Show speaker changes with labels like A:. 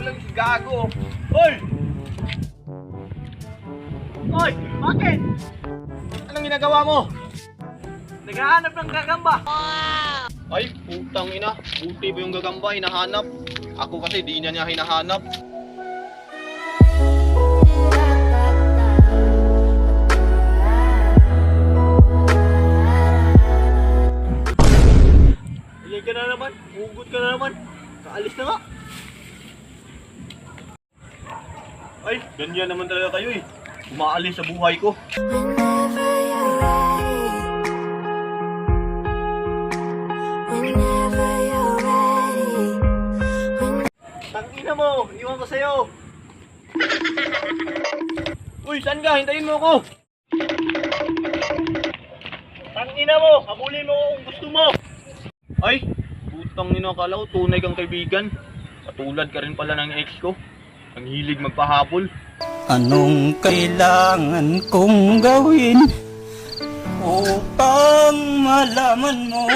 A: mo lang si gago. Hoy! Hoy! Bakit? Anong ginagawa mo? Naghahanap ng gagamba. Ay, putang ina. Buti ba yung gagamba hinahanap? Ako kasi di niya hinahanap. Iyan ka na naman. Hugot ka na naman. Kaalis na nga. Ay, ganyan naman talaga kayo eh. Umaalis sa buhay ko. Tangina mo, iwan ko sa'yo. Uy, saan ka? Hintayin mo ako. Tangina mo, habulin mo kung gusto mo. Ay, putang ina, akala ko tunay kang kaibigan. Katulad ka rin pala ng ex ko. Ang hilig magpahabol.
B: Anong kailangan kong gawin upang malaman mo?